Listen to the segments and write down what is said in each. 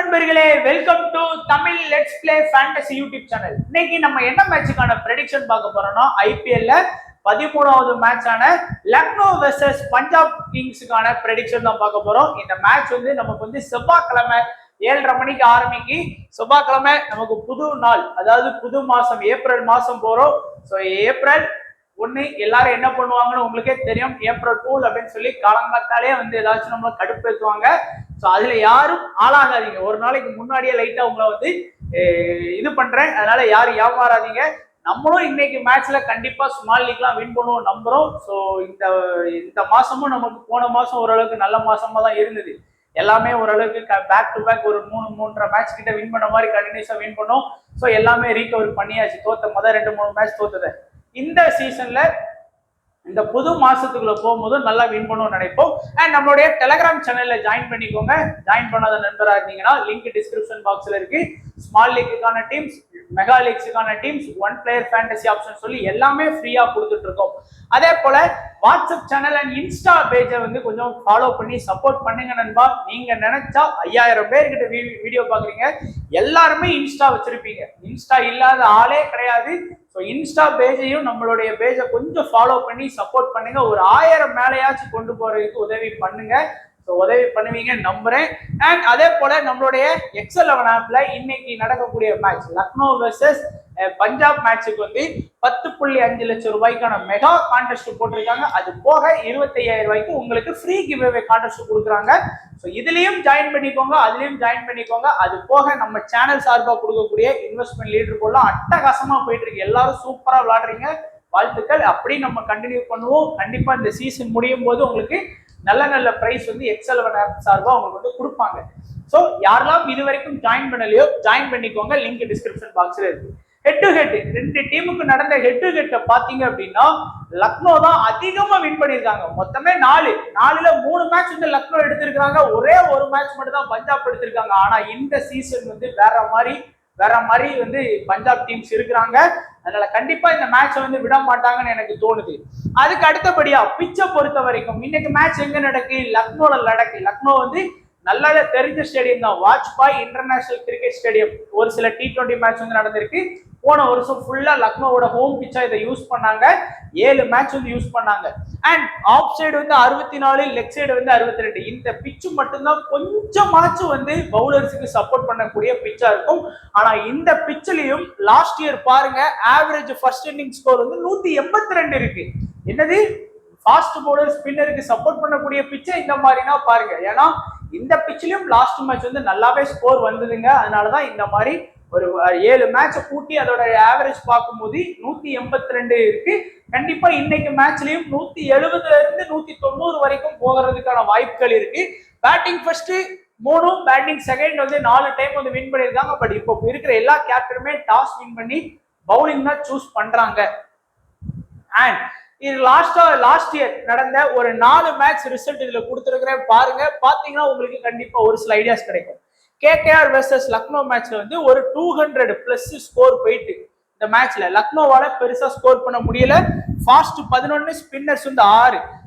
நண்பர்களே, welcome to Tamil let's play fantasy YouTube channel. இன்னைக்கு நம்ம என்ன மேட்சுக்கான ப்ரெடிக்ஷன் பார்க்க போறோம்னா, ஐபிஎல்ல 13வது மேட்சான லக்னோ வெர்சஸ் பஞ்சாப் கிங்ஸுக்கான ப்ரெடிக்ஷன் தான் பார்க்க போறோம். இந்த மேட்ச் வந்து நமக்கு வந்து செவ்வாய்க்கிழமை 7:30 மணிக்கு ஆரம்பிக்கு. செவ்வாய்க்கிழமை நமக்கு புது நாள், அதாவது புது மாசம், ஏப்ரல் மாசம் போறோம். ஸோ ஏப்ரல் 1 எல்லாரும் என்ன பண்ணுவாங்கன்னு உங்களுக்கே தெரியும். ஏப்ரல் 2 அப்படின்னு சொல்லி காலங்காத்தாலே வந்து ஏதாச்சும் நம்மள கடுப்பேற்றுவாங்க. ஸோ அதுல யாரும் ஆளாகாதீங்க. ஒரு நாளைக்கு முன்னாடியே லைட்டா உங்களை வந்து இது பண்றேன், அதனால யாரும் ஏமாறாதீங்க. நம்மளும் இன்னைக்கு மேட்ச்ல கண்டிப்பா ஸ்மால் லீக்லாம் வின் பண்ணுவோம் நம்புறோம். ஸோ இந்த மாசமும் நமக்கு போன மாசம் ஓரளவுக்கு நல்ல மாசமா தான் இருந்தது. எல்லாமே ஓரளவுக்கு பேக் டு பேக் ஒரு 3-3.5 மேட்ச் கிட்ட வின் பண்ண மாதிரி கண்டினியூஸா வின் பண்ணோம். ஸோ எல்லாமே ரீகவர் பண்ணியாச்சு. முதல் 2-3 மேட்ச் தோத்தது. இந்த சீசன்ல இந்த புது மாசத்துக்குள்ள போகும்போது நல்லா வின் பண்ணுவோம் நினைப்போம். அண்ட் நம்மளுடைய டெலிகிராம் சேனல்ல ஜாயின் பண்ணிக்கோங்க. ஜாயின் பண்ணாத நண்பரா இருந்தீங்கன்னா லிங்க் டிஸ்கிரிப்ஷன் பாக்ஸ்ல இருக்கு. ஸ்மால் லீக்குக்கான டீம்ஸ், மெகா லீக்ஸுக்கான டீம்ஸ், 1 பிளேயர் ஃபேண்டசி ஆப்ஷன் சொல்லி எல்லாமே ஃப்ரீயா கொடுத்துட்டு இருக்கோம். அதே போல வாட்ஸ்அப் சேனல் அண்ட் இன்ஸ்டா பேஜை வந்து கொஞ்சம் ஃபாலோ பண்ணி சப்போர்ட் பண்ணுங்க நண்பா. நீங்க நினைச்சா 5000 பேர்கிட்ட வீடியோ பாக்குறீங்க, எல்லாருமே இன்ஸ்டா வச்சிருப்பீங்க. இன்ஸ்டா இல்லாத ஆளே கிடையாது. ஸோ இன்ஸ்டா பேஜையும் நம்மளுடைய பேஜை கொஞ்சம் ஃபாலோ பண்ணி சப்போர்ட் பண்ணுங்க. ஒரு 1000 மேலையாச்சும் கொண்டு போறதுக்கு உதவி பண்ணுங்க. உதவி பண்ணுவீங்க நம்புறேன். அண்ட் அதே போல நம்மளுடைய XL11 ஆப்ல இன்னைக்கு நடக்கக்கூடிய மேட்ச் லக்னோ வெர்சஸ் பஞ்சாப் மேட்சுக்கு வந்து 10.5 லட்சம் ரூபாய்க்கான மெகா கான்டெஸ்ட் போட்டிருக்காங்க. அது போக 25,000 ரூபாய்க்கு உங்களுக்கு ஃப்ரீ கிவ் அவே கான்டெஸ்ட் கொடுக்குறாங்க. ஸோ இதுலயும் ஜாயின் பண்ணிக்கோங்க, அதுலயும் ஜாயின் பண்ணிக்கோங்க. அது போக நம்ம சேனல் சார்பாக கொடுக்கக்கூடிய இன்வெஸ்ட்மெண்ட் லீடர் போலாம் அட்டகாசமா போயிட்டு இருக்கு. எல்லாரும் சூப்பரா விளையாடுறீங்க, வாழ்த்துக்கள். அப்படி நம்ம கண்டினியூ பண்ணுவோம். கண்டிப்பா இந்த சீசன் முடியும் போது உங்களுக்கு நல்ல நல்ல பிரைஸ் வந்து XL11 ஆப் சார்பா உங்களுக்கு வந்து கொடுப்பாங்க. ஸோ யாரெல்லாம் இது வரைக்கும் ஜாயின் பண்ணலையோ ஜாயின் பண்ணிக்கோங்க. லிங்க் டிஸ்கிரிப்ஷன் பாக்ஸ்ல இருக்கு. ஹெட் டு ஹெட் 2 டீமுக்கு நடந்த ஹெட் டு ஹெட் பாத்தீங்க அப்படின்னா லக்னோ தான் அதிகமா வின் பண்ணிருக்காங்க. மொத்தமே 4ல 3 மேட்ச் வந்து லக்னோ எடுத்திருக்காங்க. ஒரே ஒரு மேட்ச் மட்டும் தான் பஞ்சாப் எடுத்திருக்காங்க. ஆனா இந்த சீசன் வந்து வேற மாதிரி வந்து பஞ்சாப் டீம்ஸ் இருக்கிறாங்க. அதனால கண்டிப்பா இந்த மேட்சை வந்து விட மாட்டாங்கன்னு எனக்கு தோணுது. அதுக்கு அடுத்தபடியா பிச்சை பொறுத்த வரைக்கும் இன்னைக்கு மேட்ச் எங்க நடக்கு? லக்னோல நடக்கு. லக்னோ வந்து நல்லாவே தெரிஞ்ச ஸ்டேடியம் தான், வாஜ்பாய் இன்டர்நேஷனல் கிரிக்கெட் ஸ்டேடியம். ஒரு சில T20 மேட்ச் வந்து நடந்திருக்கு. போன வருஷம் ஃபுல்லா லக்னோவோட ஹோம் பிச்சா இதை யூஸ் பண்ணாங்க. 7 மேட்ச் வந்து யூஸ் பண்ணாங்க. அண்ட் ஆஃப் சைடு வந்து 64, லெக் சைடு வந்து 62. இந்த பிச்சு மட்டும்தான் கொஞ்சமாச்சும் வந்து பவுலர்ஸுக்கு சப்போர்ட் பண்ணக்கூடிய பிச்சா இருக்கும். ஆனா இந்த பிச்சிலையும் லாஸ்ட் இயர் பாருங்க, ஆவரேஜ் ஃபர்ஸ்ட் இன்னிங் ஸ்கோர் வந்து 182 இருக்கு. என்னது, ஃபாஸ்ட் பவுலர் ஸ்பின்னருக்கு சப்போர்ட் பண்ணக்கூடிய பிச்சை இந்த மாதிரினா பாருங்க. ஏன்னா இந்த பிச்சிலையும் லாஸ்ட் மேட்ச் வந்து நல்லாவே ஸ்கோர் வந்ததுங்க. அதனாலதான் இந்த மாதிரி ஒரு 7 மேட்சை கூட்டி அதோட ஆவரேஜ் பார்க்கும்போது 182 இருக்கு. கண்டிப்பா இன்னைக்கு மேட்ச்லயும் 170ல இருந்து 190 வரைக்கும் போகிறதுக்கான வாய்ப்புகள் இருக்கு. பேட்டிங் ஃபர்ஸ்ட் 3, பேட்டிங் செகண்ட் வந்து 4 டைம் வந்து வின் பண்ணியிருக்காங்க. பட் இப்போ இருக்கிற எல்லா கேப்டனுமே டாஸ் வின் பண்ணி பவுலிங் தான் சூஸ் பண்றாங்க. அண்ட் இது லாஸ்ட் இயர் நடந்த ஒரு 4 மேட்ச் ரிசல்ட் இதுல கொடுத்துருக்கிறேன் பாருங்க. பாத்தீங்கன்னா உங்களுக்கு கண்டிப்பா ஒரு சில ஐடியாஸ் கிடைக்கும். KKR வெர்சஸ் லக்னோ மேட்ச்ல வந்து ஒரு 200+ ஸ்கோர் போயிட்டு இந்த மேட்ச்ல லக்னோவால பெருசா ஸ்கோர் பண்ண முடியல. ஃபாஸ்ட் 11, ஸ்பின்னர்ஸ் வந்து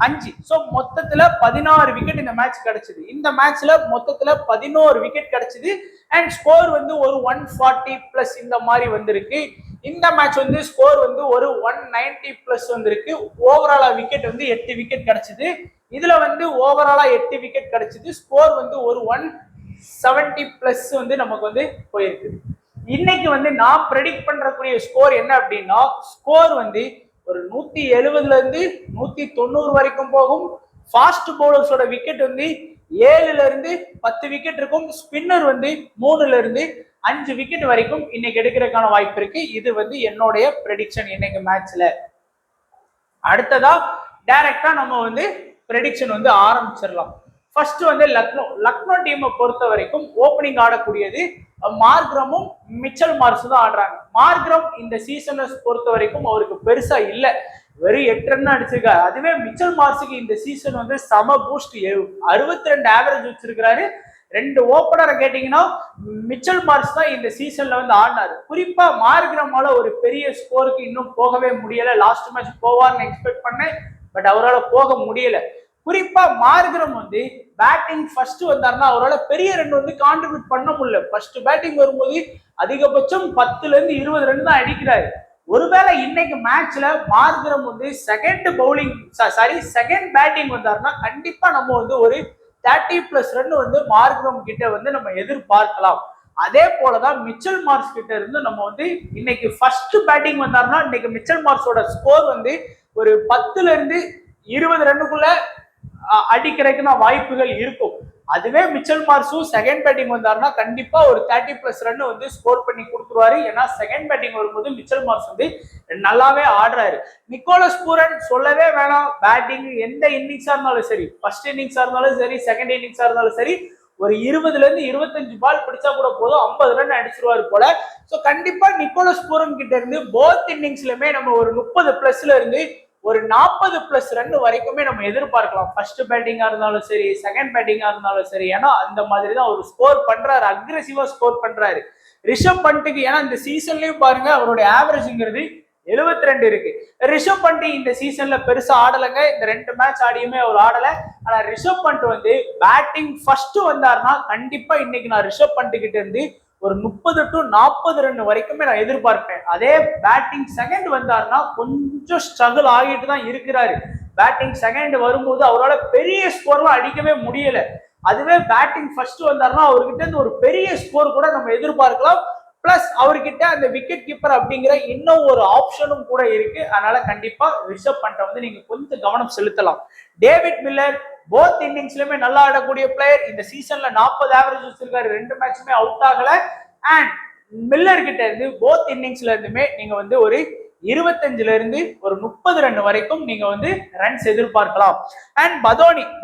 5. ஸோ மொத்தத்துல 16 விக்கெட் இந்த மேட்ச் கிடைச்சது. இந்த மேட்ச்ல மொத்தத்துல 11 விக்கெட் கிடைச்சது. அண்ட் ஸ்கோர் வந்து ஒரு 140+ இந்த மாதிரி வந்திருக்கு. இந்த மேட்ச் வந்து ஸ்கோர் வந்து ஒரு 190+ வந்திருக்கு. ஓவராலா விக்கெட் வந்து 8 விக்கெட் கிடைச்சது. இதுல வந்து ஓவராலா 8 விக்கெட் கிடைச்சது. ஸ்கோர் வந்து ஒரு 170+ வந்து நமக்கு வந்து போயிருக்கு. இன்னைக்கு வந்து நான் ப்ரெடிக்ட் பண்றக்கூடிய ஸ்கோர் என்ன அப்படின்னா, ஸ்கோர் வந்து ஒரு 170ல இருந்து 190 வரைக்கும் போகும். ஃபாஸ்ட் பவுலர்ஸோட விக்கெட் வந்து 7ல இருந்து 10 விக்கெட் இருக்கும். ஸ்பின்னர் வந்து 3ல இருந்து 5 விக்கெட் வரைக்கும் இன்னைக்கு எடுக்கிறதுக்கான வாய்ப்பு இருக்கு. இது வந்து என்னுடைய ப்ரெடிக்ஷன் இன்னைக்கு மேட்ச்ல. அடுத்ததா டைரக்டா நம்ம வந்து ப்ரெடிக்ஷன் வந்து ஆரம்பிச்சிடலாம். ஃபர்ஸ்ட் வந்து லக்னோ டீமை பொறுத்த வரைக்கும் ஓப்பனிங் ஆடக்கூடியது மார்க்ரமும் மிச்சல் மார்ஸும் தான் ஆடுறாங்க. மார்க்ரம் இந்த சீசனை பொறுத்த வரைக்கும் அவருக்கு பெருசா இல்ல, வெறும் 8 ரன் அடிச்சிருக்காரு. அதுவே மிச்சல் மார்ஸுக்கு இந்த சீசன் வந்து சம பூஸ்ட், 62 ஆவரேஜ் வச்சிருக்கிறாரு. 2 ஓப்பனரை கேட்டீங்கன்னா மிச்சல் மார்ஸ் தான் இந்த சீசன்ல வந்து ஆடினாரு. குறிப்பா மார்க்ரமால ஒரு பெரிய ஸ்கோருக்கு இன்னும் போகவே முடியல. லாஸ்ட் மேட்ச் போவார்னு எக்ஸ்பெக்ட் பண்ணேன், பட் அவரால் போக முடியல. குறிப்பா மார்கரம் வந்து பேட்டிங் ஃபர்ஸ்ட் வந்தாருன்னா அவரால் பெரிய ரன் வந்து கான்ட்ரிபியூட் பண்ண முடியல. ஃபர்ஸ்ட் பேட்டிங் வரும்போது அதிகபட்சம் 10ல இருந்து 20 ரன் தான் அடிக்கிறாரு. ஒருவேளை இன்னைக்கு மேட்ச்ல மார்கரம் வந்து செகண்ட் பேட்டிங் வந்தாருன்னா கண்டிப்பா நம்ம வந்து ஒரு 30+ ரன் வந்து மார்கரம் கிட்ட வந்து நம்ம எதிர்பார்க்கலாம். அதே போலதான் மிச்சல் மார்ஸ் கிட்ட இருந்து நம்ம வந்து இன்னைக்கு ஃபர்ஸ்ட் பேட்டிங் வந்தாருன்னா இன்னைக்கு மிச்சல் மார்ஸோட ஸ்கோர் வந்து ஒரு 10ல இருந்து 20 ரன்னுக்குள்ள அடிக்கிறதுக்கு வாய்ப்புகள் இருக்கும். அதுவே மிச்சல் மார்ஸும் செகண்ட் பேட்டிங் வந்தாருன்னா கண்டிப்பா ஒரு 30+ ரன் வந்து ஸ்கோர் பண்ணி கொடுத்துருவாரு. ஏன்னா செகண்ட் பேட்டிங் வரும்போது மிச்சல் மார்ஸ் வந்து நல்லாவே ஆடுறாரு. நிக்கோலஸ் பூரன் சொல்லவே வேணாம். பேட்டிங் எந்த இன்னிங்ஸா இருந்தாலும் சரி, ஃபர்ஸ்ட் இன்னிங்ஸா இருந்தாலும் சரி, செகண்ட் இன்னிங்ஸா இருந்தாலும் சரி, ஒரு 20ல இருந்து 25 பால் பிடிச்சா கூட போதும் 50 ரன் அடிச்சிருவாரு போல. சோ கண்டிப்பா நிக்கோலஸ் பூரன் கிட்ட இருந்து போத் இன்னிங்ஸ்லயுமே நம்ம ஒரு 30+ இருந்து ஒரு 40+ ரன் வரைக்குமே நம்ம எதிர்பார்க்கலாம். ஃபர்ஸ்ட் பேட்டிங்கா இருந்தாலும் சரி, செகண்ட் பேட்டிங்கா இருந்தாலும் சரி. ஏன்னா அந்த மாதிரி தான் அவர் ஸ்கோர் பண்றாரு, அக்ரெசிவா ஸ்கோர் பண்றாரு. ரிஷப் பண்ட்டுக்கு ஏன்னா இந்த சீசன்லயும் பாருங்க அவருடைய ஆவரேஜ்ங்கிறது 72 இருக்கு. ரிஷப் பண்ட் இந்த சீசன்ல பெருசா ஆடலைங்க. இந்த 2 மேட்ச் ஆடியுமே அவர் ஆடல. ஆனா ரிஷப் பண்ட் வந்து பேட்டிங் ஃபர்ஸ்ட் வந்தாருன்னா கண்டிப்பா இன்னைக்கு நான் ரிஷப் பண்ட் கிட்ட இருந்து ஒரு 30 to 40 ரன் வரைக்குமே நான் எதிர்பார்ப்பேன். அதே பேட்டிங் செகண்ட் வந்தாருன்னா கொஞ்சம் ஸ்ட்ரகிள் ஆகிட்டு தான் இருக்கிறாரு. பேட்டிங் செகண்ட் வரும்போது அவரால் பெரிய ஸ்கோர்லாம் அடிக்கவே முடியல. அதுவே பேட்டிங் ஃபர்ஸ்ட் வந்தாருன்னா அவர்கிட்ட இருந்து ஒரு பெரிய ஸ்கோர் கூட நம்ம எதிர்பார்க்கலாம். பிளஸ் அவர்கிட்ட அந்த விக்கெட் கீப்பர் அப்படிங்கிற இன்னும் ஒரு ஆப்ஷனும் கூட இருக்கு. அதனால கண்டிப்பா ரிஷப் பண்ட வந்து நீங்க கொஞ்சம் கவனம் செலுத்தலாம். டேவிட் மில்லர் போத் இன்னிங்ஸ்லயுமே நல்லா ஆடக்கூடிய பிளேயர். இந்த சீசன்ல 40 ஆவரேஜ் வச்சிருக்காரு. 2 மேட்சுமே அவுட் ஆகல. அண்ட் மில்லர் கிட்ட இருந்து போத் இன்னிங்ஸ்ல இருந்துமே நீங்க வந்து ஒரு 25ல இருந்து ஒரு 30 ரன் வரைக்கும் நீங்க வந்து ரன்ஸ் எதிர்பார்க்கலாம். அண்ட்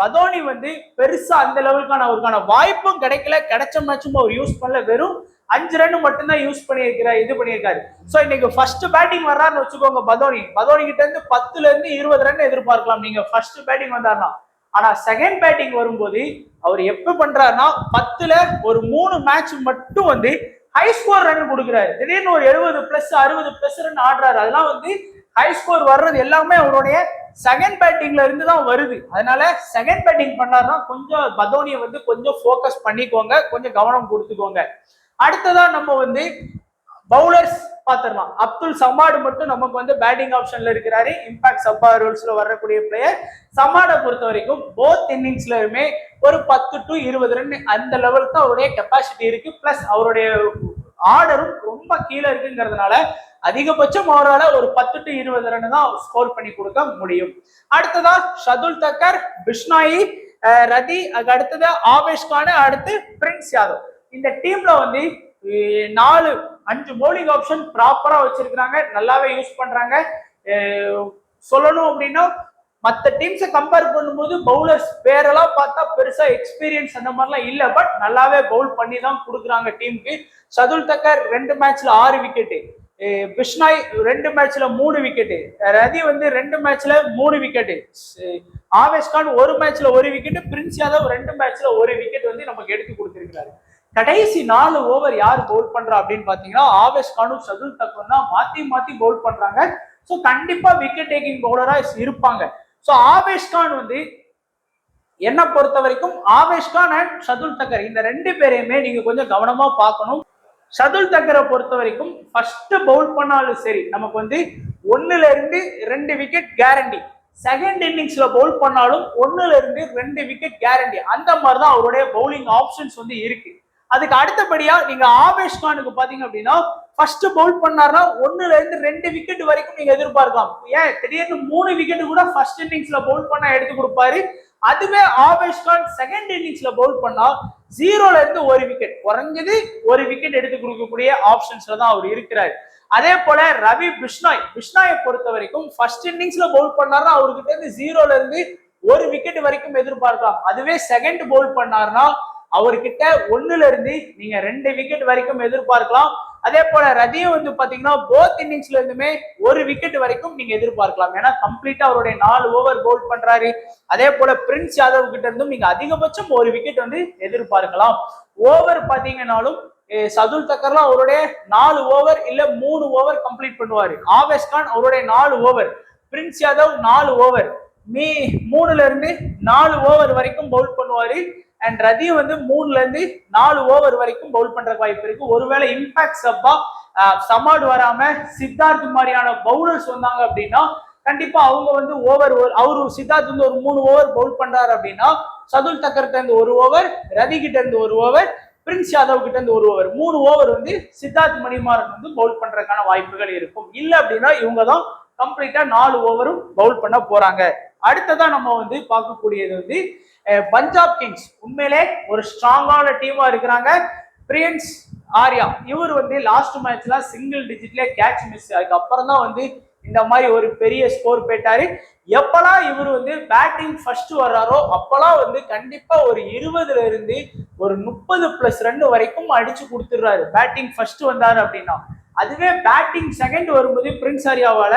பதோனி வந்து பெருசா அந்த லெவலுக்கான அவருக்கான வாய்ப்பும் கிடைக்கல. கிடைச்ச மேட்சும் அவர் யூஸ் பண்ணல. வெறும் 5 ரன் மட்டும்தான் யூஸ் பண்ணியிருக்காரு. சோ இன்னைக்கு ஃபர்ஸ்ட் பேட்டிங் வர்றாருன்னு வச்சுக்கோங்க. பதோனி கிட்ட இருந்து 10ல இருந்து 20 ரன் எதிர்பார்க்கலாம் நீங்க ஃபர்ஸ்ட் பேட்டிங் வந்தாருன்னா. ஆனா செகண்ட் பேட்டிங் வரும்போது அவர் எப்ப பண்றாருன்னா 10ல ஒரு 3 மேட்ச் மட்டும் வந்து ஹை ஸ்கோர் ரன் கொடுக்குறாரு. திடீர்னு ஒரு 70+ 60+ ரன் ஆடுறாரு. அதெல்லாம் வந்து ஹை ஸ்கோர் வர்றது எல்லாமே அவருடைய செகண்ட் பேட்டிங்ல இருந்து தான் வருது. அதனால செகண்ட் பேட்டிங் பண்ணாருன்னா கொஞ்சம் பதோனியை வந்து கொஞ்சம் ஃபோக்கஸ் பண்ணிக்கோங்க, கொஞ்சம் கவனம் கொடுத்துக்கோங்க. அடுத்ததான் நம்ம வந்து பவுலர்ஸ் பாத்திரலாம். அப்துல் சமாடு மட்டும் நமக்கு வந்து பேட்டிங் ஆப்ஷன்ல இருக்கிறாரு. இம்பாக்ட் சப்பா ரூல்ஸ்ல வரக்கூடிய பிளேயர். சமாடை பொறுத்த வரைக்கும் போத் இன்னிங்ஸ்லயுமே ஒரு 10 to 20 ரன் அந்த லெவலுக்கு அவருடைய கெப்பாசிட்டி இருக்கு. பிளஸ் அவருடைய ஆர்டரும் ரொம்ப கீழே இருக்குங்கிறதுனால அதிகபட்சம் அவரால் ஒரு 10 to 20 ரன் தான் ஸ்கோர் பண்ணி கொடுக்க முடியும். அடுத்ததா ஷதுல் தக்கர், பிஷ்னாயி, ரதி, அடுத்தது ஆவேஷ் கான், அடுத்து பிரின்ஸ் யாதவ். இந்த டீம்ல வந்து 5 பவுலிங் ஆப்ஷன் ப்ராப்பரா வச்சிருக்காங்க. நல்லாவே யூஸ் பண்றாங்க. சொல்லணும் அப்படின்னா மற்ற டீம்ஸை கம்பேர் பண்ணும்போது பவுலர்ஸ் பேரெல்லாம் பார்த்தா பெருசா எக்ஸ்பீரியன்ஸ் அந்த மாதிரிலாம் இல்ல. பட் நல்லாவே பவுல் பண்ணி தான் கொடுக்குறாங்க டீமுக்கு. ஷதுல் தக்கர் 2 மேட்ச்ல 6 விக்கெட்டு, பிஷ்னாய் 2 மேட்ச்ல 3 விக்கெட்டு, ரதி வந்து 2 மேட்ச்ல 3 விக்கெட்டு, ஆவேஷ் கான் 1 மேட்ச்ல 1 விக்கெட்டு, பிரின்ஸ் யாதவ் 2 மேட்ச்ல 1 விக்கெட் வந்து நமக்கு எடுத்து கொடுத்திருக்கிறாரு. கடைசி 4 ஓவர் யார் பவுல் பண்றா அப்படின்னு பாத்தீங்கன்னா ஆவேஷ் கானும் ஷதுல் தக்கரும் தான் மாத்தி பவுல் பண்றாங்க. ஸோ கண்டிப்பா விக்கெட் டேக்கிங் பவுலரா இருப்பாங்க. ஸோ ஆவேஷ் கான் வந்து என்ன பொறுத்த வரைக்கும் ஆவேஷ் கான் அண்ட் ஷதுல் தக்கர் இந்த 2 பேரையுமே நீங்க கொஞ்சம் கவனமா பார்க்கணும். ஷதுல் தக்கரை பொறுத்த வரைக்கும் ஃபர்ஸ்ட் பவுல் பண்ணாலும் சரி நமக்கு வந்து 1ல இருந்து 2 விக்கெட் கேரண்டி. செகண்ட் இன்னிங்ஸ்ல பவுல் பண்ணாலும் 1ல இருந்து 2 விக்கெட் கேரண்டி. அந்த மாதிரி தான் அவருடைய பவுலிங் ஆப்ஷன்ஸ் வந்து இருக்கு. அதுக்கு அடுத்தபடியா நீங்க ஆவேஷ் கானுக்கு பாத்தீங்க அப்படின்னா ஃபர்ஸ்ட் பவுல் பண்ணாருன்னா 1ல இருந்து 2 விக்கெட் வரைக்கும் நீங்க எதிர்பார்க்கலாம். ஏன் திடீர்னு 3 விக்கெட் கூட ஃபர்ஸ்ட் இன்னிங்ஸ்ல பவுல் பண்ணா எடுத்து கொடுப்பாரு. அதுவே ஆவேஷ் கான் செகண்ட் இன்னிங்ஸ்ல பவுல் பண்ணா 0ல இருந்து 1 விக்கெட், குறைஞ்சது 1 விக்கெட் எடுத்து கொடுக்கக்கூடிய ஆப்ஷன்ஸ்ல தான் அவர் இருக்கிறார். அதே போல ரவி பிஷ்னாயை பொறுத்த வரைக்கும் ஃபர்ஸ்ட் இன்னிங்ஸ்ல பவுல் பண்ணாருன்னா அவர்கிட்ட இருந்து 0ல இருந்து 1 விக்கெட் வரைக்கும் எதிர்பார்க்கலாம். அதுவே செகண்ட் பவுல் பண்ணாருன்னா அவர்கிட்ட 1ல இருந்து நீங்க 2 விக்கெட் வரைக்கும் எதிர்பார்க்கலாம். அதே போல ரதியும் வந்து பாத்தீங்கன்னா போத் இன்னிங்ஸ்ல இருந்துமே 1 விக்கெட் வரைக்கும் நீங்க எதிர்பார்க்கலாம். ஏன்னா கம்ப்ளீட்டா அவருடைய 4 ஓவர் பவுல் பண்றாரு. அதே போல பிரின்ஸ் யாதவ் கிட்ட இருந்தும் நீங்க அதிகபட்சம் 1 விக்கெட் வந்து எதிர்பார்க்கலாம். ஓவர் பாத்தீங்கன்னாலும் ஷதுல் தக்கர்லாம் அவருடைய 4 ஓவர் இல்ல 3 ஓவர் கம்ப்ளீட் பண்ணுவாரு. ஆவேஷ் கான் அவருடைய 4 ஓவர், பிரின்ஸ் யாதவ் 4 ஓவர், 3ல இருந்து 4 ஓவர் வரைக்கும் பவுல் பண்ணுவாரு. அண்ட் ரதி வந்து 3ல இருந்து 4 ஓவர் வரைக்கும் பவுல் பண்ற வாய்ப்பு இருக்கு. ஒருவேளை இம்பாக்ட் சப்பா சமாட் வராம சித்தார்த் மாதிரியான பவுலர்ஸ் வந்தாங்க அப்படின்னா கண்டிப்பா அவங்க வந்து அவரு சித்தார்த் வந்து ஒரு 3 ஓவர் பவுல் பண்றாரு அப்படின்னா சதுல் தக்கர்கிட்ட இருந்து 1 ஓவர், ரதி கிட்ட இருந்து 1 ஓவர், பிரின்ஸ் யாதவ் கிட்ட இருந்து 1 ஓவர், 3 ஓவர் வந்து சித்தார்த் மணிமாறன் வந்து பவுல் பண்றதுக்கான வாய்ப்புகள் இருக்கும். இல்ல அப்படின்னா இவங்க தான் கம்ப்ளீட்டா 4 ஓவரும் பவுல் பண்ண போறாங்க. அடுத்ததான் நம்ம வந்து பார்க்கக்கூடியது வந்து பஞ்சாப் கிங்ஸ். உண்மையிலே ஒரு ஸ்ட்ராங்கான டீமா இருக்கிறாங்க. பிரின்ஸ் ஆர்யா இவர் வந்து லாஸ்ட் மேட்ச்ல சிங்கிள் டிஜிட்ல கேட்ச் மிஸ், அதுக்கப்புறம் தான் வந்து இந்த மாதிரி ஒரு பெரிய ஸ்கோர் போயிட்டாரு. எப்பெல்லாம் இவர் வந்து பேட்டிங் ஃபர்ஸ்ட் வர்றாரோ அப்பெல்லாம் வந்து கண்டிப்பா ஒரு 20ல இருந்து ஒரு 30+ ரன் வரைக்கும் அடிச்சு கொடுத்துடுறாரு பேட்டிங் ஃபர்ஸ்ட் வந்தாரு அப்படின்னா. அதுவே பேட்டிங் செகண்ட் வரும்போது பிரின்ஸ் ஆர்யாவால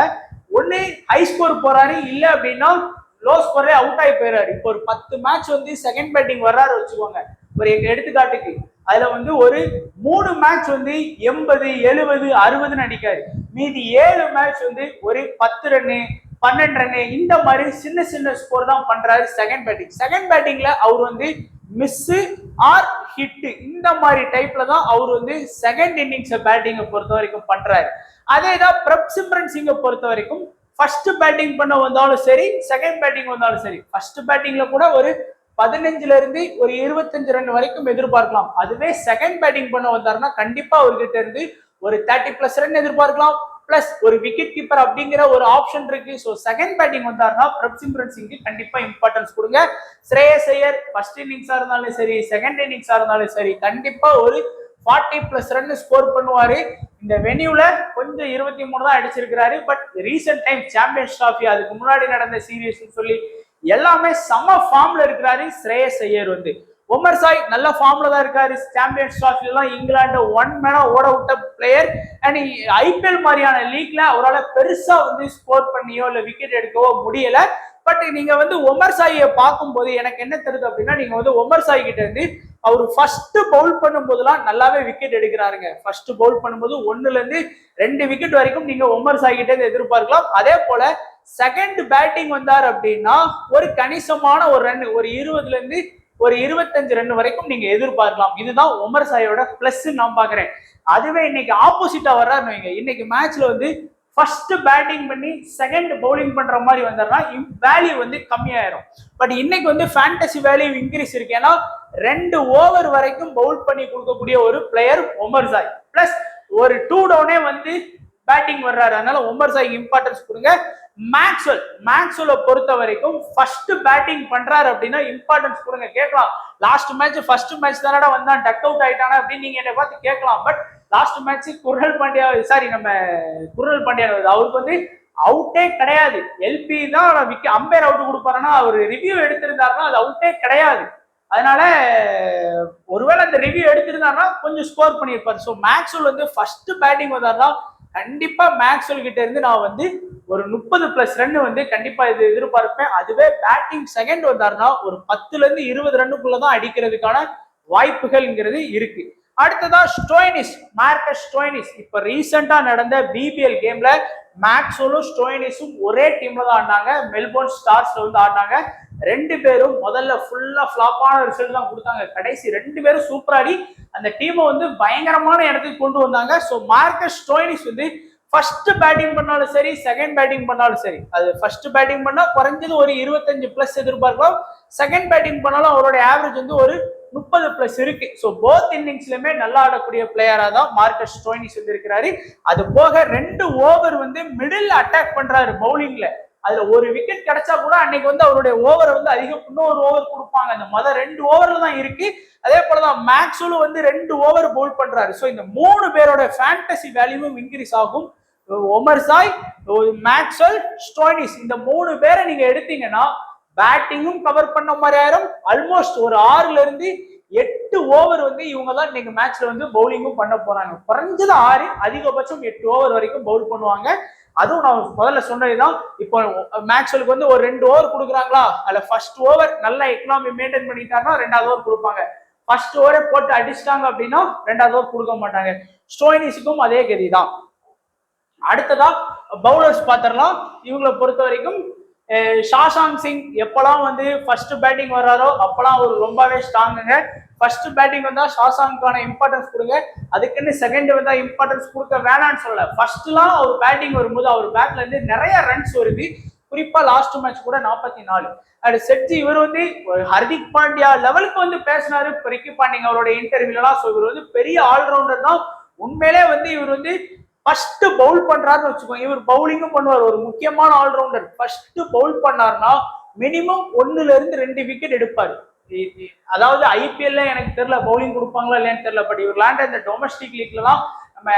ஒன்னு ஹை ஸ்கோர் போறாரு, இல்ல அப்படின்னா லோ ஸ்கோரே அவுட் ஆகி போயிடாரு. இப்போ ஒரு 10 மேட்ச் வந்து செகண்ட் பேட்டிங் வர்றாரு வச்சுக்கோங்க, ஒரு எடுத்துக்காட்டுக்கு அதுல வந்து ஒரு 3 மேட்ச் வந்து 80, 70, 60ன்னு அடிக்காரு. மீதி 7 மேட்ச் வந்து ஒரு 10 ரன்னு 12 ரன்னு இந்த மாதிரி சின்ன சின்ன ஸ்கோர் தான் பண்றாரு செகண்ட் பேட்டிங். செகண்ட் பேட்டிங்ல அவர் வந்து மிஸ் ஆர் ஹிட் இந்த மாதிரி டைப்ல தான் அவர் வந்து செகண்ட் இன்னிங்ஸ் பேட்டிங்கை பொறுத்த வரைக்கும் பண்றாரு. அதேதான் பிரப் சிம்ரன் சிங்கை பொறுத்த வரைக்கும் ஃபர்ஸ்ட் பேட்டிங் பண்ண வந்தாலும் சரி, செகண்ட் பேட்டிங் வந்தாலும் சரி, ஃபர்ஸ்ட் பேட்டிங்ல கூட ஒரு 15ல இருந்து ஒரு 25 ரன் வரைக்கும் எதிர்பார்க்கலாம். அதுவே செகண்ட் பேட்டிங் பண்ண வந்தாருன்னா கண்டிப்பா அவர்கிட்ட இருந்து ஒரு 30+ ரன் எதிர்பார்க்கலாம். பிளஸ் ஒரு விக்கெட் கீப்பர் அப்படிங்கிற ஒரு ஆப்ஷன் இருக்கு. ஸோ செகண்ட் பேட்டிங் வந்தாருன்னா பிரப்சிம்ரன் சிங்க்கு கண்டிப்பா இம்பார்ட்டன்ஸ் கொடுங்க. ஸ்ரேயஸ் ஐயர் ஃபர்ஸ்ட் இன்னிங்ஸா இருந்தாலும் சரி, செகண்ட் இன்னிங்ஸா இருந்தாலும் சரி, கண்டிப்பா ஒரு 40+ ரன் ஸ்கோர் பண்ணுவாரு. இந்த வென்யூல கொஞ்சம் 23 தான் அடிச்சிருக்கிறாரு. But recent time champions trophy, அதுக்கு முன்னாடி நடந்த சீரீஸ் சொல்லி எல்லாமே சம ஃபார்ம்ல இருக்கிறாரு ஸ்ரேயஸ் ஐயர் வந்து. உமர் சாய் நல்ல ஃபார்ம்ல தான் இருக்காரு. சாம்பியன்ஸ் டிராஃபில எல்லாம் இங்கிலாந்து 1 மேனா ஓட விட்ட பிளேயர். அண்ட் ஐபிஎல் மாதிரியான லீக்ல அவரால் பெருசா வந்து ஸ்கோர் பண்ணியோ இல்ல விக்கெட் எடுக்கவோ முடியல. பட் நீங்க வந்து உமர் சாயை பார்க்கும்போது எனக்கு என்ன தெரியுது அப்படின்னா, நீங்க வந்து உமர் சாய் கிட்ட இருந்து அவர் ஃபர்ஸ்ட் பவுல் பண்ணும் போதெல்லாம் நல்லாவே விக்கெட் எடுக்கிறாருங்க. ஃபர்ஸ்ட் பவுல் பண்ணும்போது 1ல இருந்து 2 விக்கெட் வரைக்கும் நீங்க உமர் சாய் கிட்ட இருந்து எதிர்பார்க்கலாம். அதே போல செகண்ட் பேட்டிங் வந்தார் அப்படின்னா ஒரு கணிசமான ஒரு ரன், ஒரு 20ல இருந்து ஒரு 25 ரன் வரைக்கும் நீங்க எதிர்பார்க்கலாம். இதுதான் உமர் சாயோட பிளஸ் நான் பாக்குறேன். அதுவே இன்னைக்கு ஆப்போசிட்டா வர்றாருன்னு வைங்க, இன்னைக்கு மேட்ச்ல வந்து ஃபர்ஸ்ட் பேட்டிங் பண்ணி செகண்ட் பவுலிங் பண்ற மாதிரி வந்தாருன்னா வேல்யூ வந்து கம்மியாயிரும். பட் இன்னைக்கு வந்து ஃபேண்டசி வேல்யூ இன்க்ரீஸ் இருக்கு. ஏன்னா 2 ஓவர் வரைக்கும் பவுல் பண்ணி கொடுக்கக்கூடிய ஒரு பிளேயர் உமர் சாய். பிளஸ் ஒரு 2 டவுனே வந்து பேட்டிங் வர்றாரு. அதனால உமர் சாய் இம்பார்ட்டன்ஸ் கொடுங்க. மேக்ஸ்வெல்ல பொறுத்த வரைக்கும் ஃபர்ஸ்ட் பேட்டிங் பண்றாரு அப்படின்னா இம்பார்ட்டன்ஸ் கொடுங்க. கேட்கலாம், லாஸ்ட் மேட்ச் ஃபர்ஸ்ட் மேட்ச் தானடா வந்தா டக் அவுட் ஆயிட்டானா அப்படின்னு நீங்க என்னை பார்த்து கேட்கலாம். But last match Krunal Pandya அவருக்கு வந்து அவுட்டே கிடையாது. எல்பி தான் அம்பையர் அவுட் கொடுப்பாருன்னா அவர் ரிவ்யூ எடுத்திருந்தாருன்னா அது அவுட்டே கிடையாது. அதனால ஒருவேளை அந்த ரிவ்யூ எடுத்திருந்தாருன்னா கொஞ்சம் ஸ்கோர் பண்ணியிருப்பாரு. ஸோ மேக்ஸ்வெல் வந்து ஃபர்ஸ்ட் பேட்டிங் வந்தாருன்னா கண்டிப்பா மேக்ஸ்வெல் கிட்ட இருந்து நான் வந்து ஒரு 30+ ரன் வந்து கண்டிப்பா இது எதிர்பார்ப்பேன். அதுவே பேட்டிங் செகண்ட் வந்தாருன்னா ஒரு 10ல இருந்து 20 ரன்னுக்குள்ளதான் அடிக்கிறதுக்கான வாய்ப்புகள்ங்கிறது இருக்கு. அடுத்ததா ஸ்டோய்னிஸ், மார்க்கஸ் ஸ்டோய்னிஸ். இப்ப ரீசெண்டா நடந்த பிபிஎல் கேம்ல மேக்ஸ்வெலும் ஸ்டோய்னிஸும் ஒரே டீம்ல தான் ஆடினாங்க. மெல்போர்ன் ஸ்டார்ஸ்ல வந்து ஆடினாங்க. 2 பேரும் முதல்ல ஃபுல்லா ஃபிளாப்பான ரிசல்ட் தான் கொடுத்தாங்க. கடைசி 2 பேரும் சூப்பராடி அந்த டீமை வந்து பயங்கரமான இடத்துக்கு கொண்டு வந்தாங்க. ஸோ மார்க்கஸ் ஸ்டோய்னிஸ் வந்து ஃபர்ஸ்ட் பேட்டிங் பண்ணாலும் சரி, செகண்ட் பேட்டிங் பண்ணாலும் சரி, அது ஃபர்ஸ்ட் பேட்டிங் பண்ணா குறைஞ்சது ஒரு 25+ எதிர்பார்க்கலாம். செகண்ட் பேட்டிங் பண்ணாலும் அவருடைய ஆவரேஜ் வந்து ஒரு 30+ இருக்கு. ஸோ போத் இன்னிங்ஸ்லயுமே நல்லா ஆடக்கூடிய பிளேயரா தான் மார்க்கஸ் ஸ்டோய்னிஸ் வந்து இருக்கிறாரு. அது போக 2 ஓவர் வந்து மிடில் அட்டாக் பண்றாரு பவுலிங்ல. அதுல ஒரு விக்கெட் கிடைச்சா கூட அன்னைக்கு வந்து அவருடைய ஓவரை வந்து அதிகம் இன்னொரு ஓவர் கொடுப்பாங்க. அந்த மொதல் 2 ஓவர்ல தான் இருக்கு. அதே போலதான் மேக்ஸ்வெலும் வந்து 2 ஓவர் பவுல் பண்றாரு. ஸோ இந்த 3 பேரோட ஃபேண்டசி வேல்யூவும் இன்க்ரீஸ் ஆகும். உமர் சாய், மேக்ஸ்வெல், ஸ்டோய்னிஸ் இந்த 3 பேரை நீங்க எடுத்தீங்கன்னா பேட்டிங்கும் கவர் பண்ண மாதிரி ஆயிரும். ஆல்மோஸ்ட் ஒரு 6ல இருந்து 8 ஓவர் வந்து இவங்க தான் இன்னைக்கு மேட்ச்ல வந்து பவுலிங்கும் பண்ண போறாங்க. குறைஞ்சது 6, அதிகபட்சம் 8 ஓவர் வரைக்கும் பவுல் பண்ணுவாங்க. அதுவும் நான் முதல்ல சொன்னதுதான். இப்போ மேக்ஸ்வெலுக்கு வந்து ஒரு 2 ஓவர் கொடுக்குறாங்களா, அதுல ஃபர்ஸ்ட் ஓவர் நல்ல எக்கனாமி மெயின்டைன் பண்ணிட்டாருன்னா 2வது ஓவர் கொடுப்பாங்க. ஃபர்ஸ்ட் ஓவரை போட்டு அடிச்சிட்டாங்க அப்படின்னா 2வது ஓவர் கொடுக்க மாட்டாங்க. ஸ்டோய்னிஸுக்கும் அதே கதி தான். அடுத்ததா பவுலர்ஸ் பாத்திரலாம். இவங்களை பொறுத்த வரைக்கும் ஷாஷாங் சிங் எப்பெல்லாம் வந்து ஃபர்ஸ்ட் பேட்டிங் வர்றாரோ அப்பெல்லாம் அவர் ரொம்பவே ஸ்ட்ராங்குங்க. ஃபர்ஸ்ட் பேட்டிங் வந்தா ஷாஷாங்கான இம்பார்ட்டன்ஸ் கொடுங்க, அதுக்குன்னு செகண்ட் வந்தா இம்பார்ட்டன்ஸ் கொடுக்க வேணாம்னு சொல்லல. ஃபர்ஸ்ட்லாம் அவர் பேட்டிங் வரும்போது அவர் பேட்ல இருந்து நிறைய ரன்ஸ் வருது. குறிப்பா லாஸ்ட் மேட்ச் கூட 44. அது செட்ஜி இவர் வந்து ஹர்திக் பாண்டியா லெவலுக்கு வந்து பேசினாரு ரிக்கி பாண்டிங் அவருடைய இன்டர்வியூலாம். இவர் வந்து பெரிய ஆல்ரவுண்டர் தான். உண்மையிலே வந்து இவர் வந்து ஃபர்ஸ்ட் பவுல் பண்றாருன்னு வச்சுக்கோங்க, இவர் பவுலிங்கும் பண்ணுவார். ஒரு முக்கியமான ஆல்ரவுண்டர். ஃபர்ஸ்ட் பவுல் பண்ணார்னா மினிமம் 1-2 விக்கெட் எடுப்பாரு. அதாவது ஐபிஎல்ல எனக்கு தெரியல பவுலிங் கொடுப்பாங்களா இல்லையான்னு தெரியல, பட் இவர் விளையாண்ட இந்த டொமஸ்டிக் லீக்லாம் நம்ம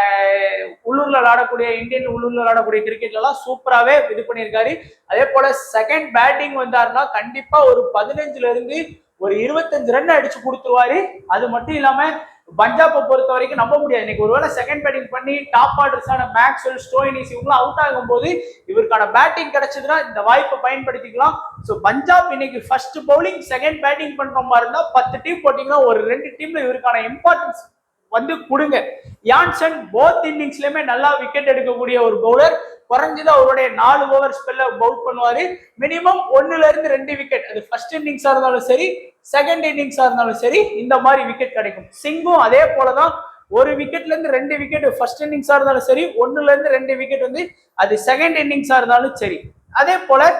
உள்ளூர்ல விளையாடக்கூடிய இந்தியன் உள்ளூர்ல விளையாடக்கூடிய கிரிக்கெட்ல எல்லாம் சூப்பராகவே இது பண்ணியிருக்காரு. அதே போல செகண்ட் பேட்டிங் வந்தாருன்னா கண்டிப்பா ஒரு 15 ஒரு 25 ரன் அடிச்சு கொடுத்துருவாரு. அது மட்டும் இல்லாம பஞ்சாபை பொறுத்த வரைக்கும் நம்ப முடியாது. இன்னைக்கு ஒருவேளை செகண்ட் பேட்டிங் பண்ணி டாப் ஆர்டர்ஸான மேக்ஸ்வெல், ஸ்டோயினிஸ் இவங்களாம் அவுட் ஆகும் போது இவருக்கான பேட்டிங் கிடைச்சதுன்னா இந்த வாய்ப்பை பயன்படுத்திக்கலாம். ஸோ பஞ்சாப் இன்னைக்கு ஃபர்ஸ்ட் பவுலிங் செகண்ட் பேட்டிங் பண்ற மாதிரி இருந்தா 10 டீம் போட்டீங்கன்னா ஒரு 2 டீம்ல இவருக்கான இம்பார்ட்டன்ஸ் வந்து கொடுங்க. யான்சன் போத் இன்னிங்ஸ்லயுமே நல்லா விக்கெட் எடுக்கக்கூடிய ஒரு பவுலர். குறைஞ்சது அவருடைய 4 ஓவர் ஸ்பெல்ல பவுல் பண்ணுவாரு. மினிமம் 1-2 விக்கெட், அது ஃபர்ஸ்ட் இன்னிங்ஸா இருந்தாலும் சரி செகண்ட் இன்னிங்ஸா இருந்தாலும் சரி இந்த மாதிரி விக்கெட் கிடைக்கும். சிங்கும் அதே போலதான், 1 விக்கெட்ல இருந்து 2 விக்கெட் ஃபர்ஸ்ட் இன்னிங்ஸா இருந்தாலும் சரி, 1-2 விக்கெட் வந்து அது செகண்ட் இன்னிங்ஸா இருந்தாலும் சரி. அதே போல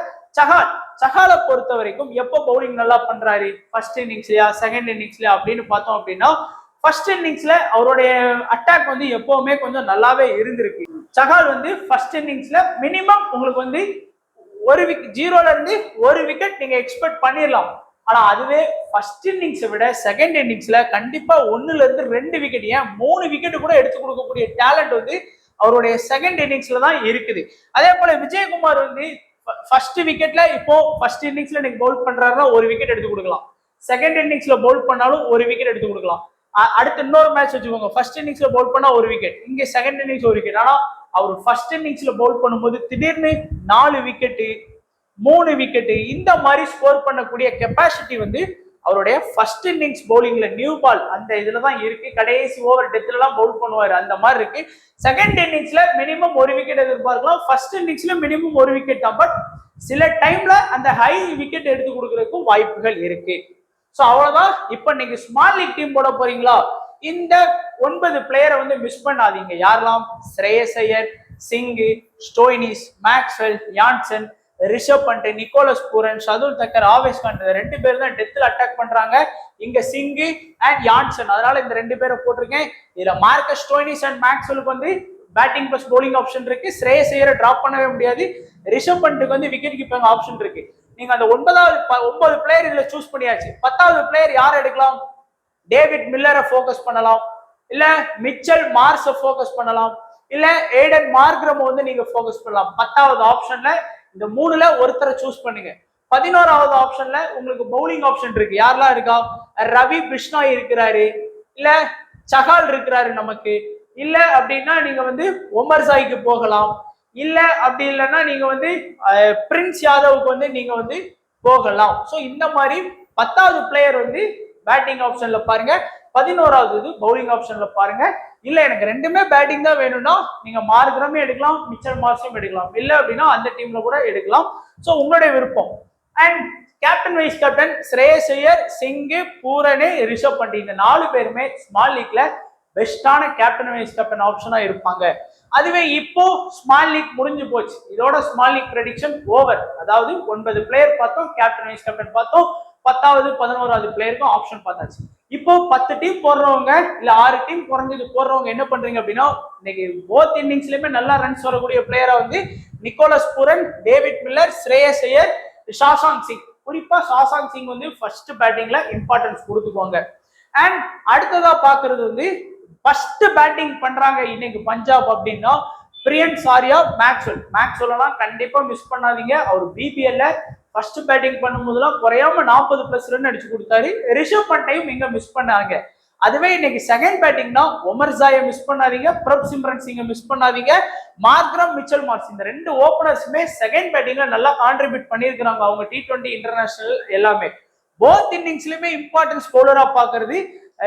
சஹாலை பொறுத்த வரைக்கும் எப்போ பவுலிங் நல்லா பண்றாரு, ஃபர்ஸ்ட் இன்னிங்ஸ்லயா செகண்ட் இன்னிங்ஸ்லயா அப்படின்னு பார்த்தோம் அப்படின்னா ஃபர்ஸ்ட் இன்னிங்ஸ்ல அவருடைய அட்டாக் வந்து எப்பவுமே கொஞ்சம் நல்லாவே இருந்திருக்கு. சஹால் வந்து ஃபர்ஸ்ட் இன்னிங்ஸ்ல மினிமம் உங்களுக்கு வந்து 1 விக்கெட் நீங்க எக்ஸ்பெக்ட் பண்ணிடலாம். ஆனா அதுவே ஃபர்ஸ்ட் இன்னிங்ஸை விட செகண்ட் இன்னிங்ஸ்ல கண்டிப்பா 1-2 விக்கெட், ஏன் 3 விக்கெட் கூட எடுத்து கொடுக்கக்கூடிய டேலண்ட் வந்து அவருடைய செகண்ட் இன்னிங்ஸ்ல தான் இருக்குது. அதே போல விஜயகுமார் வந்து ஃபர்ஸ்ட் விக்கெட்ல இப்போ ஃபர்ஸ்ட் இன்னிங்ஸ்ல நீங்க பவுல் பண்றாருன்னா 1 விக்கெட் எடுத்து கொடுக்கலாம். செகண்ட் இன்னிங்ஸ்ல பவுல் பண்ணாலும் 1 விக்கெட் எடுத்து கொடுக்கலாம். அடுத்து இன்னொரு மேட்ச் வச்சுக்கோங்க, ஃபர்ஸ்ட் இன்னிங்ஸ்ல பவுல் பண்ணா 1 விக்கெட், இங்க செகண்ட் இன்னிங்ஸ் 1 விக்கெட். ஆனா அவர் ஃபர்ஸ்ட் இன்னிங்ஸ்ல பவுல் பண்ணும்போது திடீர்னு 4 விக்கெட் 3 விக்கெட் இந்த மாதிரி ஸ்கோர் பண்ணக்கூடிய கெப்பாசிட்டி வந்து அவருடைய ஃபர்ஸ்ட் இன்னிங்ஸ் பவுலிங்ல நியூ பால் அந்த இதுலதான் இருக்கு. கடைசி ஓவர் டெத்ல எல்லாம் பவுல் பண்ணுவாரு, அந்த மாதிரி இருக்கு. செகண்ட் இன்னிங்ஸ்ல மினிமம் 1 விக்கெட் எதிர்பார்க்கலாம், ஃபர்ஸ்ட் இன்னிங்ஸ்ல மினிமம் 1 விக்கெட் தான். பட் சில டைம்ல அந்த ஹை விக்கெட் எடுத்து கொடுக்கறதுக்கும் வாய்ப்புகள் இருக்கு. சோ அவ்வளவுதான். இப்ப நீங்க ஸ்மால் லீக் டீம் போட போறீங்களா, இந்த 9 பிளேயரை வந்து மிஸ் பண்ணாதீங்க. யாரெல்லாம்? Shreyas Iyer, Singh, Stoinis, Maxwell, Jansen, Rishabh Pant, Nicholas Pooran, Shardul Thakur, Avesh Khan 2 பேர் தான் டெத்ல அட்டாக் பண்றாங்க. இங்க சிங் அண்ட் யான்சன், அதனால இந்த 2 பேரை போட்டிருக்கேன். இதுல மார்க்கஸ் ஸ்டோயினிஸ் அண்ட் மேக்ஸ்வெலுக்கு வந்து பேட்டிங் பிளஸ் பவுலிங் ஆப்ஷன் இருக்கு. ஸ்ரேயஸ் ஐயரை டிராப் பண்ணவே முடியாது. ரிஷப் பண்ட்டுக்கு வந்து விக்கெட் கீப்பிங் ஆப்ஷன் இருக்கு. நீங்க அந்த 9 பிளேயர் இதுல சூஸ் பண்ணியாச்சு. 10வது பிளேயர் யார் எடுக்கலாம்? டேவிட் மில்லரை ஃபோக்கஸ் பண்ணலாம், இல்ல மிச்சல் மார்ஸை ஃபோக்கஸ் பண்ணலாம், இல்ல ஏடன் மார்க்ரம் வந்து நீங்க ஃபோக்கஸ் பண்ணலாம். 10வது ஆப்ஷன்ல இந்த 3ல ஒருத்தரை சூஸ் பண்ணுங்க. 11வது ஆப்ஷன்ல உங்களுக்கு பவுலிங் ஆப்ஷன் இருக்கு. யாரெல்லாம் இருக்கா? ரவி பிஷ்னாய் இருக்கிறாரு, இல்ல சஹால் இருக்கிறாரு நமக்கு, இல்ல அப்படின்னா நீங்க வந்து ஒமர் ஜாய்க்கு போகலாம், இல்ல அப்படி இல்லைன்னா நீங்க வந்து பிரின்ஸ் யாதவுக்கு வந்து நீங்க வந்து போகலாம். ஸோ இந்த மாதிரி 10வது பிளேயர் வந்து பேட்டிங் ஆப்ஷன்ல பாருங்க, 11வது பவுலிங் ஆப்ஷன்ல பாருங்க. இல்ல எனக்கு 2மே பேட்டிங் தான் வேணும்னா நீங்க மார்க்ரமே எடுக்கலாம், மிச்சல் மார்ஸும் எடுக்கலாம். இல்ல அப்படின்னா அந்த டீம்ல கூட எடுக்கலாம். ஸோ உங்களுடைய விருப்பம். And captain vice captain Shreyas Iyer, Singh, Pooran, Rishabh Pant இந்த 4 பேருமே ஸ்மால் லீக்ல பெஸ்டான கேப்டன் வைஸ் கேப்டன் ஆப்ஷனா இருப்பாங்க. அதுவே இப்போ ஸ்மால் லீக் முடிஞ்சு போச்சு, இதோட ஸ்மால் லீக் ப்ரெடிக்ஷன் ஓவர். அதாவது 9 பிளேயர் பார்த்தோம், கேப்டன் வைஸ் கேப்டன் பார்த்தோம், 10வது 11வது பிளேயருக்கும் ஆப்ஷன் பார்த்தாச்சு. இப்போ 10 டீம் போடுறவங்க இல்ல 6 டீம் குறைஞ்சது போடுறவங்க என்ன பண்றீங்க அப்படின்னா, இன்னைக்கு போத் இன்னிங்ஸ்லயுமே நல்லா ரன்ஸ் வரக்கூடிய பிளேயரா வந்து நிக்கோலஸ் பூரன், டேவிட் மில்லர், ஸ்ரேயஸ் ஐயர், ஷாஷாங் சிங். குறிப்பா ஷாஷாங் சிங் வந்து ஃபர்ஸ்ட் பேட்டிங்ல இம்பார்ட்டன்ஸ் கொடுத்துக்கோங்க. அண்ட் அடுத்ததா பாக்குறது வந்து ஃபர்ஸ்ட் பேட்டிங் பண்றாங்க இன்னைக்கு பஞ்சாப் அப்படின்னா பிரியன் சாரியா, மேக்ஸ்வெல்லாம் கண்டிப்பா மிஸ் பண்ணாதீங்க. அவர் பிபிஎல்ல ஃபர்ஸ்ட் பேட்டிங் பண்ணும்போதுலாம் குறையாம 40+ ரன் அடிச்சு கொடுத்தாரு. ரிஷப் பண்டையும் இங்க மிஸ் பண்ணாங்க. அதுவே இன்னைக்கு செகண்ட் பேட்டிங்னா ஒமர் ஜாயை மிஸ் பண்ணாதீங்க, பிரப் சிம்ரன் சிங்கை மிஸ் பண்ணாதீங்க, மார்க்ரம், மிச்சல் மார்ஸ் இந்த 2 ஓபனர்ஸுமே செகண்ட் பேட்டிங்ல நல்லா கான்ட்ரிபியூட் பண்ணியிருக்கிறாங்க. அவங்க T20 இன்டர்நேஷனல் எல்லாமே போத் இன்னிங்ஸ்லயுமே இம்பார்ட்டன்ஸ் பவுலரா பாக்குறது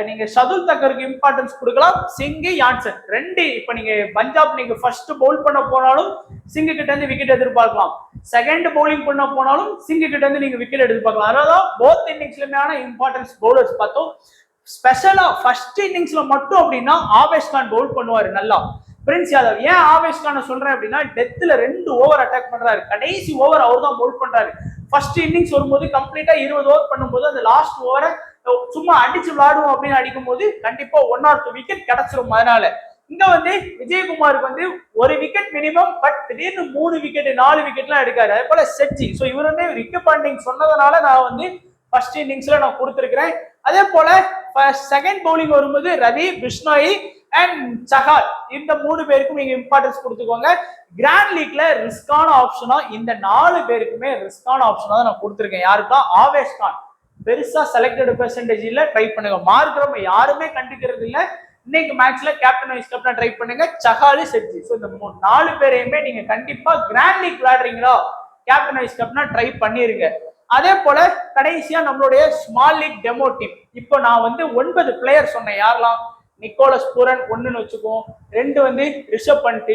நீங்க ஷதுல் தக்கருக்கு இம்பார்ட்டன்ஸ் கொடுக்கலாம். சிங்கு யான்சன் ரெண்டு. இப்ப நீங்க பஞ்சாப் நீங்க ஃபர்ஸ்ட் பவுல் பண்ண போனாலும் சிங்கு கிட்ட இருந்து விக்கெட் எதிர்பார்க்கலாம், செகண்ட் பவுலிங் பண்ண போனாலும் சிங்கு கிட்ட இருந்து நீங்க விக்கெட் எதிர்பார்க்கலாம். அதான் போத் இன்னிங்ஸ்லயுமே இம்பார்ட்டன்ஸ் பவுலர்ஸ் பார்த்தோம். ஸ்பெஷலா ஃபர்ஸ்ட் இன்னிங்ஸ்ல மட்டும் அப்படின்னா ஆவேஷ் கான் பவுல் பண்ணுவாரு நல்லா. பிரின்ஸ் யாதவ் ஏன் ஆவேஷ் கான சொல்றேன் அப்படின்னா டெத்ல 2 ஓவர் அட்டாக் பண்றாரு. கடைசி ஓவர் அவர் தான் பவுல் பண்றாரு. ஃபர்ஸ்ட் இன்னிங்ஸ் வரும்போது கம்ப்ளீட்டா 20 ஓவர் பண்ணும்போது அந்த லாஸ்ட் ஓவரை சும்மா அடிச்சு விளையாடுவோம் அப்படின்னு அடிக்கும் போது கண்டிப்பா 1 or 2 விக்கெட் கிடைச்சிரும். அதனால இங்க விஜயகுமாருக்கு ஒரு விக்கெட் மினிமம், பட் திடீர்னு 3 விக்கெட் 4 விக்கெட்லாம் எடுக்காரு. அதே போல செட்ஜி. ஸோ இவர் ரிக்கி பாண்டிங் சொன்னதுனால நான் ஃபர்ஸ்ட் இன்னிங்ஸ்ல நான் கொடுத்துருக்கிறேன். அதே போல செகண்ட் பவுலிங் வரும்போது ரவி, பிஷ்னாயி அண்ட் சஹால், இந்த 3 பேருக்கும் நீங்க இம்பார்ட்டன்ஸ் கொடுத்துக்கோங்க. கிராண்ட் லீக்ல ரிஸ்கான ஆப்ஷனா இந்த 4 பேருக்குமே ரிஸ்கான ஆப்ஷனா தான் நான் கொடுத்துருக்கேன். யாருக்கா? ஆவேஷ் கான் பெருசா செலக்டட் பெர்சன்டேஜ் இல்ல, ட்ரை பண்ணுங்க. மார்க்ரம் யாருமே கண்டுக்கிறது இல்ல. இன்னைக்கு மேட்ச்ல கேப்டன் வைஸ் கேப்டன் ட்ரை பண்ணுங்க. சஹாலு, செட்ஜி. ஸோ இந்த 4 பேரையுமே நீங்க கண்டிப்பா கிராண்ட் லீக் விளையாடுறீங்களா கேப்டன் வைஸ் கேப்டனா ட்ரை பண்ணிருங்க. அதே போல கடைசியா நம்மளுடைய ஸ்மால் லீக் டெமோ டீம். இப்போ நான் 9 பிளேயர் சொன்னேன். யாரெல்லாம்? நிக்கோலஸ் பூரன் 1ன்னு வச்சுக்குவோம், 2 Rishabh Pant,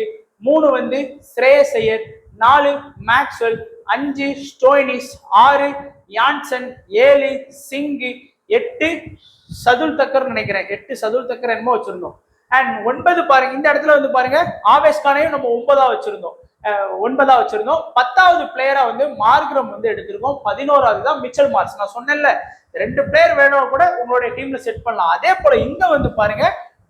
3 Shreyas Iyer, 4 Maxwell, 5 Stoinis, 6 Jansen, 7 Singh, 8 Shardul Thakur நினைக்கிறேன். 8 சதுல் தக்கர் என்னமோ வச்சிருந்தோம். அண்ட் 9 பாருங்க, இந்த இடத்துல பாருங்க ஆவேஷ் கானையும் நம்ம 9ஆ வச்சிருந்தோம். 10வது பிளேயரா மார்க்ரம் எடுத்திருக்கோம். 11வது தான் மிச்சல் மார்ஸ். நான் சொன்னேன்ல 2 பிளேயர் வேணும் கூட உங்களுடைய டீம்ல செட் பண்ணலாம். அதே போல இங்க பாருங்க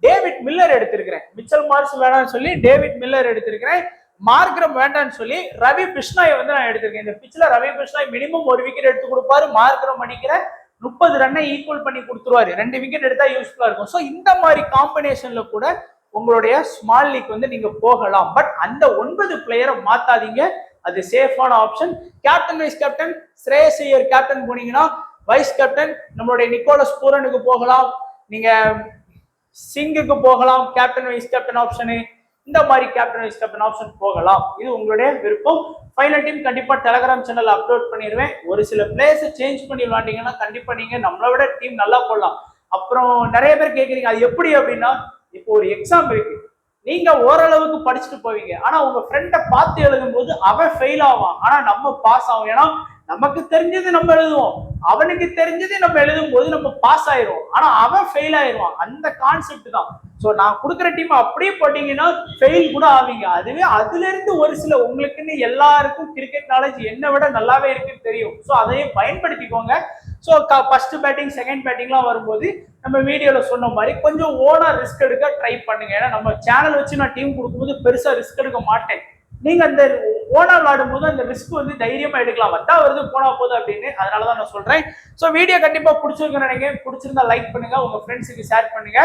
டேவிட் மில்லர் எடுத்திருக்கிறேன். மிச்சல் மார்ஸ் வேணாம்னு சொல்லி டேவிட் மில்லர் எடுத்திருக்கிறேன். மார்க்ரம் வேண்டாம்னு சொல்லி ரவி பிஷ்னாயை நான் எடுத்திருக்கேன். இந்த பிச்சில் ரவி பிஷ்னாய் மினிமம் 1 விக்கெட் எடுத்து கொடுப்பாரு. மார்க்ரம் அடிக்கிற 30 ரன்னை ஈக்குவல் பண்ணி கொடுத்துருவாரு. 2 விக்கெட் எடுத்தா யூஸ்ஃபுல்லா இருக்கும். ஸோ இந்த மாதிரி காம்பினேஷன்ல கூட உங்களுடைய ஸ்மால் லீக் நீங்க போகலாம். பட் அந்த 9 பிளேயரை மாத்தாதீங்க, அது சேஃபான option. Captain vice captain Shreyas Iyer captain போனீங்கன்னா வைஸ் கேப்டன் நம்மளுடைய நிக்கோலஸ் பூரனுக்கு போகலாம், நீங்க சிங்குக்கு போகலாம். கேப்டன் வைஸ் கேப்டன் ஆப்ஷனு இந்த மாதிரி கேப்டன் வைஸ் கேப்டன் ஆப்ஷன் போகலாம். இது உங்களுடைய விருப்பம். ஃபைனல் டீம் கண்டிப்பா டெலகிராம் சேனல் அப்லோட் பண்ணிடுவேன். ஒரு சில பிளேயர்ஸ் சேஞ்ச் பண்ணி விளாண்டீங்கன்னா கண்டிப்பா நீங்க நம்மளை விட டீம் நல்லா போடலாம். அப்புறம் நிறைய பேர் கேட்குறீங்க அது எப்படி அப்படின்னா, இப்போ ஒரு எக்ஸாம் இருக்கு, நீங்க ஓரளவுக்கு படிச்சுட்டு போவீங்க, ஆனா உங்க ஃப்ரெண்டை பார்த்து எழுதும் போது அவன் ஃபெயில் ஆவான், ஆனா நம்ம பாஸ் ஆகும். ஏன்னா நமக்கு தெரிஞ்சது நம்ம எழுதுவோம், அவனுக்கு தெரிஞ்சது நம்ம எழுதும் போது நம்ம பாஸ் ஆயிரும், ஆனா அவன் ஃபெயில் ஆயிடுவான். அந்த கான்செப்ட் தான். ஸோ நான் கொடுக்குற டீம் அப்படியே போட்டீங்கன்னா ஃபெயில் கூட ஆவீங்க. அதுல இருந்து ஒரு சில உங்களுக்குன்னு எல்லாருக்கும் கிரிக்கெட் நாலேஜ் என்னை விட நல்லாவே இருக்குன்னு தெரியும். ஸோ அதையும் பயன்படுத்திக்கோங்க. ஸோ ஃபர்ஸ்ட் பேட்டிங் செகண்ட் பேட்டிங்லாம் வரும்போது நம்ம வீடியோல சொன்ன மாதிரி கொஞ்சம் ஓனா ரிஸ்க் எடுக்க ட்ரை பண்ணுங்க. ஏன்னா நம்ம சேனல் வச்சு நான் டீம் கொடுக்கும்போது பெருசா ரிஸ்க் எடுக்க மாட்டேன். நீங்க அந்த ஓனா விளையாடும் போது அந்த ரிஸ்க் தைரியமா எடுக்கலாம். வந்தா வருது போனா போகுது அப்படின்னு. அதனாலதான் நான் சொல்றேன். ஸோ வீடியோ கண்டிப்பா பிடிச்சிருக்குன்னு நினைக்கிறேன். பிடிச்சிருந்தா லைக் பண்ணுங்க, உங்க ஃப்ரெண்ட்ஸுக்கு ஷேர் பண்ணுங்க.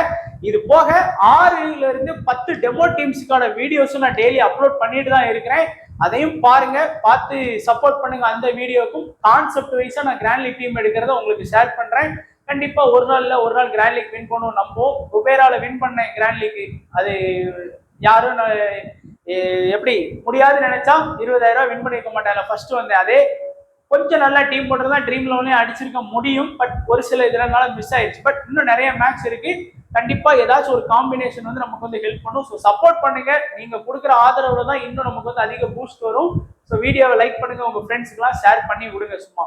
இது போக 6ல இருந்து 10 டெமோ டீம்ஸுக்கான வீடியோஸும் நான் டெய்லி அப்லோட் பண்ணிட்டு தான் இருக்கிறேன். அதையும் பாருங்க, பார்த்து சப்போர்ட் பண்ணுங்க. அந்த வீடியோக்கும் கான்செப்ட் வைஸா நான் கிராண்ட் லீக் டீம் எடுக்கிறத உங்களுக்கு ஷேர் பண்றேன். கண்டிப்பா ஒரு நாள் கிராண்ட் லீக் வின் பண்ணுவோம். நம்ம குபேரால வின் பண்ணேன் கிராண்ட் லீக். அது யாரும் எப்படி முடியாதுன்னு நினைச்சா 20,000 வின் பண்ணிருக்க மாட்டாங்க. ஃபர்ஸ்ட் அதே கொஞ்சம் நல்லா டீம் போட்டுருந்தா ட்ரீம் லெவலையும் அடிச்சிருக்க முடியும். பட் ஒரு சில இதனால மிஸ் ஆயிடுச்சு. பட் இன்னும் நிறைய மேட்ச் இருக்கு. கண்டிப்பா ஏதாச்சும் ஒரு காம்பினேஷன் நமக்கு ஹெல்ப் பண்ணும். ஸோ சப்போர்ட் பண்ணுங்க. நீங்க கொடுக்குற ஆதரவுல தான் இன்னும் நமக்கு அதிக பூஸ்ட் வரும். ஸோ வீடியோவை லைக் பண்ணுங்க, உங்க ஃப்ரெண்ட்ஸுக்கெல்லாம் ஷேர் பண்ணி விடுங்க சும்மா.